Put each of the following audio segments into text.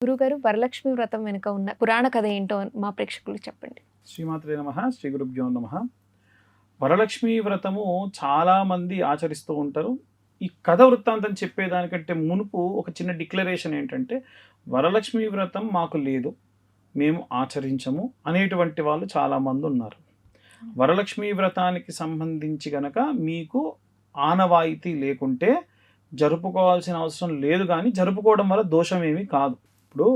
గురుగారు, వరలక్ష్మి వ్రతం వెనుక ఉన్న పురాణ కథ ఏంటో మా ప్రేక్షకులకు చెప్పండి. శ్రీమాత్రే నమః, శ్రీ గురుభ్యో నమః. వరలక్ష్మి వ్రతము చాలా మంది ఆచరిస్తూ ఉంటారు. ఈ కథ వృత్తాంతం చెప్పేదానికంటే మునుపు ఒక చిన్న డిక్లరేషన్ ఏంటంటే, వరలక్ష్మి వ్రతం మాకు లేదు, మేము ఆచరించము అనేటువంటి వాళ్ళు చాలామంది ఉన్నారు. వరలక్ష్మి వ్రతానికి సంబంధించి గనక మీకు ఆనవాయితీ లేకుంటే జరుపుకోవాల్సిన అవసరం లేదు, కానీ జరుపుకోవడం వల్ల దోషం ఏమీ కాదు. ఇప్పుడు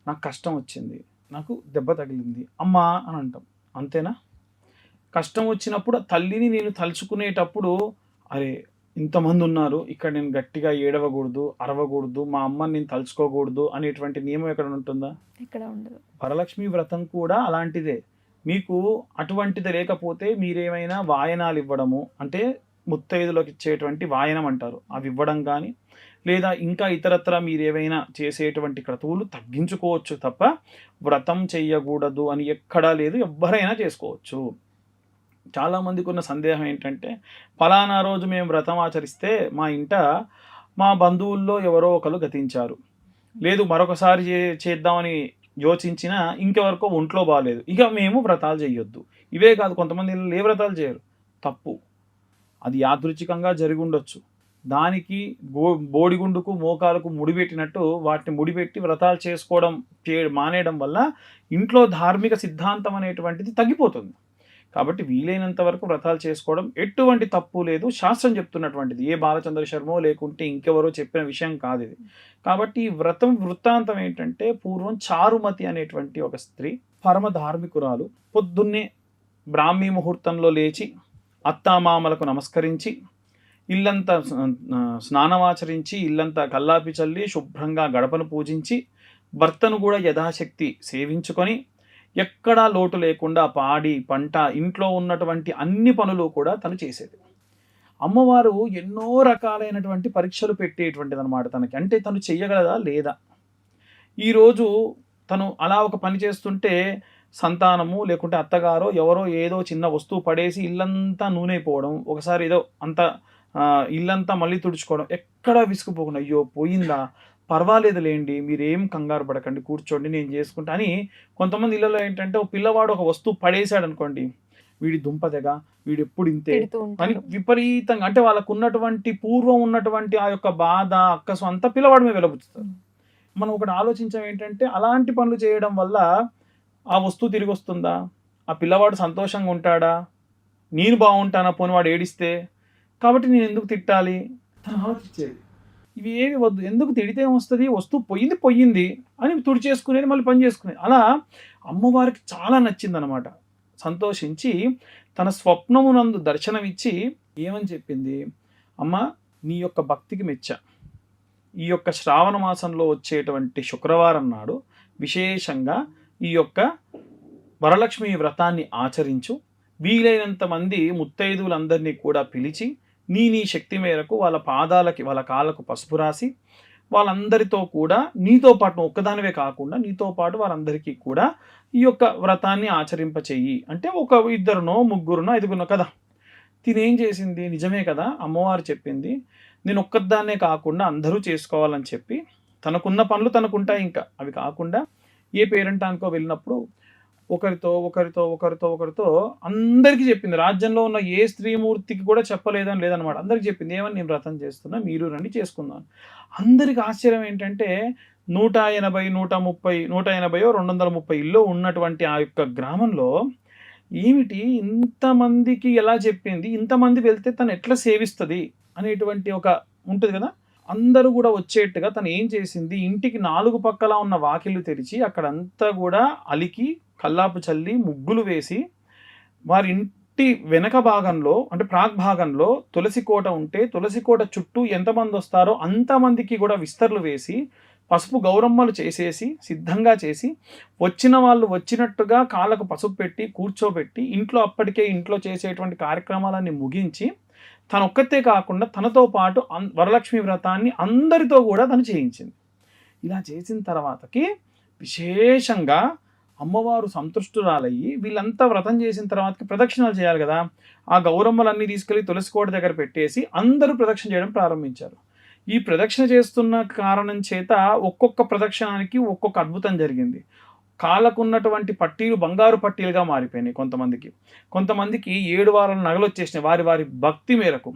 నాకు కష్టం వచ్చింది, నాకు దెబ్బ తగిలింది, అమ్మా అని అంటాం, అంతేనా? కష్టం వచ్చినప్పుడు తల్లిని నేను తలుచుకునేటప్పుడు, అరే ఇంతమంది ఉన్నారు ఇక్కడ, నేను గట్టిగా ఏడవకూడదు, అరవకూడదు, మా అమ్మని నేను తలుచుకోకూడదు అనేటువంటి నియమం ఎక్కడ ఉంటుందా? ఇక్కడ ఉండదు. వరలక్ష్మి వ్రతం కూడా అలాంటిదే. మీకు అటువంటిది లేకపోతే మీరేమైనా వాయనాలు ఇవ్వడము, అంటే ముత్తైదులకు ఇచ్చేటువంటి వాయనం అంటారు, అవి ఇవ్వడం కానీ, లేదా ఇంకా ఇతరత్ర మీరేమైనా చేసేటువంటి క్రతువులు తగ్గించుకోవచ్చు తప్ప వ్రతం చెయ్యకూడదు అని ఎక్కడా లేదు, ఎవ్వరైనా చేసుకోవచ్చు. చాలామందికి ఉన్న సందేహం ఏంటంటే, ఫలానా రోజు మేము వ్రతం ఆచరిస్తే మా ఇంట మా బంధువుల్లో ఎవరో ఒకరు గతించారు, లేదు మరొకసారి చేద్దామని యోచించినా ఇంకెవరికో ఒంట్లో బాగాలేదు, ఇక మేము వ్రతాలు చేయొద్దు. ఇవే కాదు, కొంతమంది ఏ వ్రతాలు చేయరు, తప్పు. అది యాదృచ్ఛికంగా జరిగి ఉండొచ్చు. దానికి బోడిగుండుకు మోకాలకు ముడిపెట్టినట్టు వాటిని ముడిపెట్టి వ్రతాలు చేసుకోవడం మానేయడం వల్ల ఇంట్లో ధార్మిక సిద్ధాంతం అనేటువంటిది తగ్గిపోతుంది. కాబట్టి వీలైనంత వరకు వ్రతాలు చేసుకోవడం ఎటువంటి తప్పు లేదు, శాస్త్రం చెప్తున్నటువంటిది, ఏ బాలచంద్ర శర్మో లేకుంటే ఇంకెవరో చెప్పిన విషయం కాదు ఇది. కాబట్టి ఈ వ్రతం వృత్తాంతం ఏంటంటే, పూర్వం చారుమతి అనేటువంటి ఒక స్త్రీ పరమ ధార్మికురాలు పొద్దున్నే బ్రాహ్మీ ముహూర్తంలో లేచి అత్తామామలకు నమస్కరించి ఇల్లంతా స్నానమాచరించి ఇల్లంతా కల్లాపి చల్లి శుభ్రంగా గడపను పూజించి భర్తను కూడా యథాశక్తి సేవించుకొని ఎక్కడా లోటు లేకుండా పాడి పంట ఇంట్లో ఉన్నటువంటి అన్ని పనులు కూడా తను చేసేది. అమ్మవారు ఎన్నో రకాలైనటువంటి పరీక్షలు పెట్టేటువంటిది అనమాట తనకి, అంటే తను చెయ్యగలదా లేదా. ఈరోజు తను అలా ఒక పని చేస్తుంటే సంతానము లేకుంటే అత్తగారో ఎవరో ఏదో చిన్న వస్తువు పడేసి ఇల్లంతా నూనె పోవడం, ఒకసారి ఏదో అంత ఇల్లంతా మళ్ళీ తుడుచుకోవడం, ఎక్కడా విసుకుపోకుండా అయ్యో పోయిందా, పర్వాలేదు లేండి, మీరేం కంగారు పడకండి, కూర్చోండి నేను చేసుకుంటా అని. కొంతమంది ఇళ్ళలో ఏంటంటే, ఒక పిల్లవాడు ఒక వస్తువు పడేశాడు అనుకోండి, వీడి దుంపదగా, వీడు ఎప్పుడు ఇంతే అని విపరీతంగా, అంటే వాళ్ళకు ఉన్నటువంటి పూర్వం ఉన్నటువంటి ఆ యొక్క బాధ అక్కసు అంతా పిల్లవాడి మీద వెలబుచ్చుతారు. మనం ఒకటి ఆలోచించాం ఏంటంటే, అలాంటి పనులు చేయడం వల్ల ఆ వస్తువు తిరిగి వస్తుందా, ఆ పిల్లవాడు సంతోషంగా ఉంటాడా, నేను బాగుంటానా పోని వాడు ఏడిస్తే, కాబట్టి నేను ఎందుకు తిట్టాలి తను ఆలోచించేది. ఇవి ఏవి వద్దు, ఎందుకు తిడితే వస్తుంది, వస్తువు పోయింది అని తుడిచేసుకునేది, మళ్ళీ పని చేసుకునేది. అలా అమ్మవారికి చాలా నచ్చింది అనమాట. సంతోషించి తన స్వప్నమునందు దర్శనమిచ్చి ఏమని చెప్పింది, అమ్మ నీ యొక్క భక్తికి మెచ్చా, ఈ యొక్క శ్రావణ మాసంలో వచ్చేటువంటి శుక్రవారం నాడు విశేషంగా ఈ యొక్క వరలక్ష్మి వ్రతాన్ని ఆచరించు, వీలైనంత మంది ముత్తైదువులందరినీ కూడా పిలిచి నీ శక్తి మేరకు వాళ్ళ పాదాలకి వాళ్ళ కాళ్ళకు పసుపు రాసి వాళ్ళందరితో కూడా నీతో పాటు, ఒక్కదానివే కాకుండా నీతో పాటు వారందరికీ కూడా ఈ యొక్క వ్రతాన్ని ఆచరింపచేయి అంటే, ఒక ఇద్దరునో ముగ్గురునో ఐదుగురునో కదా. తినేం చేసింది, నిజమే కదా అమ్మవారు చెప్పింది, నేను ఒక్కదాన్నే కాకుండా అందరూ చేసుకోవాలని చెప్పి, తనకున్న పనులు తనకుంటాయి, ఇంకా అవి కాకుండా ఏ పేరెంటానికో వెళ్ళినప్పుడు ఒకరితో ఒకరితో ఒకరితో ఒకరితో అందరికీ చెప్పింది. రాజ్యంలో ఉన్న ఏ స్త్రీమూర్తికి కూడా చెప్పలేదని లేదనమాట, అందరికి చెప్పింది. ఏమని, నేను వ్రతం చేస్తున్నా, మీరు రండి చేసుకుందాం. అందరికి ఆశ్చర్యం ఏంటంటే, 180, 130, 180, 230 ఇల్లు ఉన్నటువంటి ఆ యొక్క గ్రామంలో ఏమిటి ఇంతమందికి ఎలా చెప్పింది, ఇంతమంది వెళ్తే తను ఎట్లా సేవిస్తుంది అనేటువంటి ఒక ఉంటుంది కదా. అందరూ కూడా వచ్చేట్టుగా తను ఏం చేసింది, ఇంటికి 4 పక్కల ఉన్న వాకిళ్ళు తెరిచి అక్కడంతా కూడా అలికి కల్లాపు చల్లి ముగ్గులు వేసి, వారి ఇంటి వెనక భాగంలో అంటే ప్రాక్ భాగంలో తులసి కోట ఉంటే తులసి కోట చుట్టూ ఎంతమంది వస్తారో అంతమందికి కూడా విస్తర్లు వేసి పసుపు గౌరమ్మలు చేసేసి సిద్ధంగా చేసి, వచ్చిన వాళ్ళు వచ్చినట్టుగా కాళ్ళకు పసుపు పెట్టి కూర్చోబెట్టి ఇంట్లో అప్పటికే ఇంట్లో చేసేటువంటి కార్యక్రమాలన్నీ ముగించి, తనొక్కతే కాకుండా తనతో పాటు వరలక్ష్మి వ్రతాన్ని అందరితో కూడా తను చేయించింది. ఇలా చేసిన తర్వాతకి విశేషంగా అమ్మవారు సంతృష్టురాలయ్యి, వీళ్ళంతా వ్రతం చేసిన తర్వాతకి ప్రదక్షిణాలు చేయాలి కదా, ఆ గౌరమ్మలన్నీ తీసుకెళ్ళి తులసి కోట దగ్గర పెట్టేసి అందరూ ప్రదక్షిణ చేయడం ప్రారంభించారు. ఈ ప్రదక్షిణ చేస్తున్న కారణం చేత ఒక్కొక్క ప్రదక్షిణానికి ఒక్కొక్క అద్భుతం జరిగింది. కాళ్ళకున్నటువంటి పట్టీలు బంగారు పట్టీలుగా మారిపోయినాయి కొంతమందికి 7 వారాల నగలు వచ్చేసినాయి వారి వారి భక్తి మేరకు.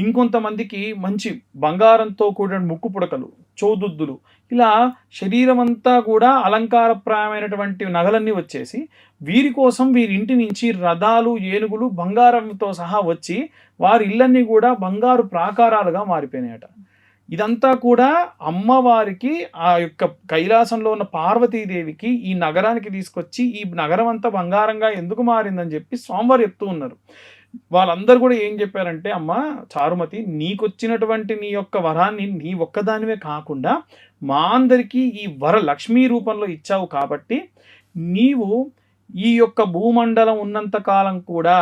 ఇంకొంతమందికి మంచి బంగారంతో కూడిన ముక్కు పుడకలు, చౌదుద్దులు, ఇలా శరీరం అంతా కూడా అలంకారప్రాయమైనటువంటి నగలన్నీ వచ్చేసి వీరి కోసం వీరి ఇంటి నుంచి రథాలు, ఏనుగులు బంగారంతో సహా వచ్చి వారి ఇళ్ళన్నీ కూడా బంగారు ప్రాకారాలుగా మారిపోయినాయట. ఇదంతా కూడా అమ్మవారికి ఆ యొక్క కైలాసంలో ఉన్న పార్వతీదేవికి ఈ నగరానికి తీసుకొచ్చి ఈ నగరం అంతా బంగారంగా ఎందుకు మారిందని చెప్పి స్వామివారు చెప్తూ ఉన్నారు. వాళ్ళందరూ కూడా ఏం చెప్పారంటే, అమ్మ చారుమతి, నీకొచ్చినటువంటి నీ యొక్క వరాన్ని నీ ఒక్కదానివే కాకుండా మా అందరికీ ఈ వర లక్ష్మీ రూపంలో ఇచ్చావు కాబట్టి నీవు ఈ యొక్క భూమండలం ఉన్నంత కాలం కూడా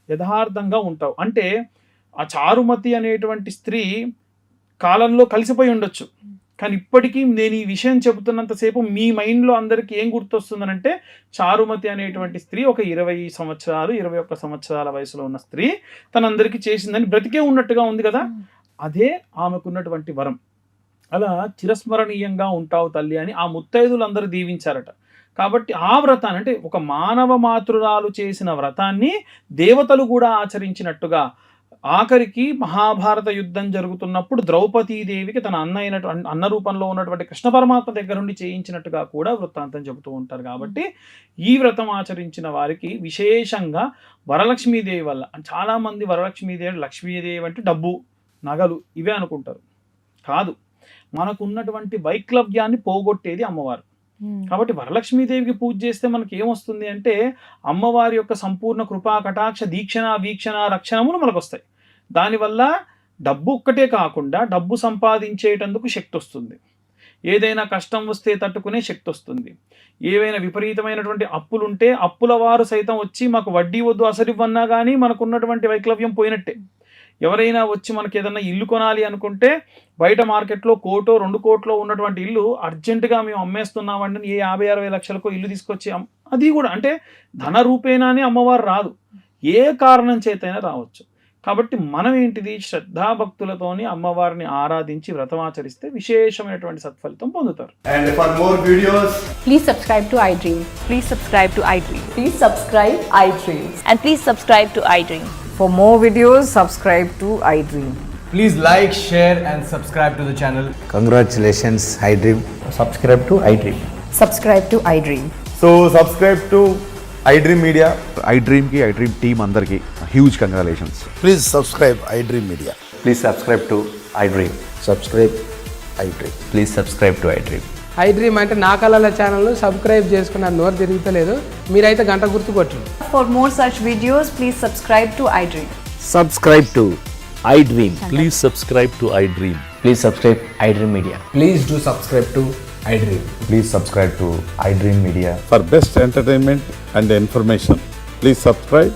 యథార్థంగా ఉంటావు. అంటే ఆ చారుమతి అనేటువంటి స్త్రీ కాలంలో కలిసిపోయి ఉండొచ్చు, కానీ ఇప్పటికీ నేను ఈ విషయం చెబుతున్నంతసేపు మీ మైండ్లో అందరికీ ఏం గుర్తొస్తుందనంటే, చారుమతి అనేటువంటి స్త్రీ ఒక 20 సంవత్సరాలు 21 సంవత్సరాల వయసులో ఉన్న స్త్రీ తనందరికీ చేసిందని బ్రతికే ఉన్నట్టుగా ఉంది కదా. అదే ఆమెకున్నటువంటి వరం. అలా చిరస్మరణీయంగా ఉంటావు తల్లి అని ఆ ముత్తైదులందరూ దీవించారట. కాబట్టి ఆ వ్రతాన్ని, అంటే ఒక మానవ మాతృరాలు చేసిన వ్రతాన్ని దేవతలు కూడా ఆచరించినట్టుగా, ఆఖరికి మహాభారత యుద్ధం జరుగుతున్నప్పుడు ద్రౌపదీదేవికి తన అన్న రూపంలో ఉన్నటువంటి కృష్ణ పరమాత్మ దగ్గర నుండి చేయించినట్టుగా కూడా వృత్తాంతం చెబుతూ ఉంటారు. కాబట్టి ఈ వ్రతం ఆచరించిన వారికి విశేషంగా వరలక్ష్మీదేవి వల్ల, చాలామంది లక్ష్మీదేవి అంటే డబ్బు, నగలు ఇవే అనుకుంటారు. కాదు, మనకున్నటువంటి వైక్లవ్యాన్ని పోగొట్టేది అమ్మవారు. కాబట్టి వరలక్ష్మీదేవికి పూజ చేస్తే మనకి ఏమొస్తుంది అంటే, అమ్మవారి యొక్క సంపూర్ణ కృపా కటాక్ష దీక్షణ వీక్షణ రక్షణములు మనకు వస్తాయి. దానివల్ల డబ్బు ఒక్కటే కాకుండా డబ్బు సంపాదించేటందుకు శక్తి వస్తుంది, ఏదైనా కష్టం వస్తే తట్టుకునే శక్తి వస్తుంది, ఏవైనా విపరీతమైనటువంటి అప్పులుంటే అప్పుల వారు సైతం వచ్చి మాకు వడ్డీ వద్దు అసలు ఇవ్వన్నా కానీ మనకున్నటువంటి వైక్లవ్యం పోయినట్టే. ఎవరైనా వచ్చి మనకి ఏదైనా ఇల్లు కొనాలి అనుకుంటే బయట మార్కెట్లో 1 కోటో 2 కోట్లో ఉన్నటువంటి ఇల్లు అర్జెంటుగా మేము అమ్మేస్తున్నామండి, ఏ 50-60 లక్షలకో ఇల్లు తీసుకొచ్చి అది కూడా అంటే ధన రూపేణానే అమ్మవారు రాదు, ఏ కారణం చేతైనా రావచ్చు. కాబట్టి మనం ఏంటిది, శ్రద్ధాభక్తులతోని అమ్మవారిని ఆరాధించి వ్రతమాచరిస్తే విశేషమైనటువంటి సత్ఫలితం పొందుతారు. And for more videos, Please subscribe to iDream. Please subscribe to iDream. Please subscribe iDream. And please subscribe to iDream. For more videos, subscribe to iDream. please like, share and subscribe to the channel. Congratulations, iDream. Subscribe to iDream. Subscribe to iDream. So subscribe to iDream Media. iDream ki iDream team andarki huge congratulations. Please subscribe iDream Media. Please subscribe to iDream. Subscribe iDream. Please subscribe to iDream. iDream అంటే నా కళల channel subscribe చేసుకున్న నోరు తిరుగుతలేదు, మీరైతే గంట గుర్తు కొట్టండి. For more such videos, please subscribe to iDream. Subscribe to iDream. Please subscribe to iDream. Please subscribe iDream Media. Please do subscribe to iDream. Please subscribe to iDream Media. For best entertainment and information, please subscribe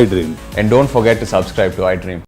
iDream. And don't forget to subscribe to iDream.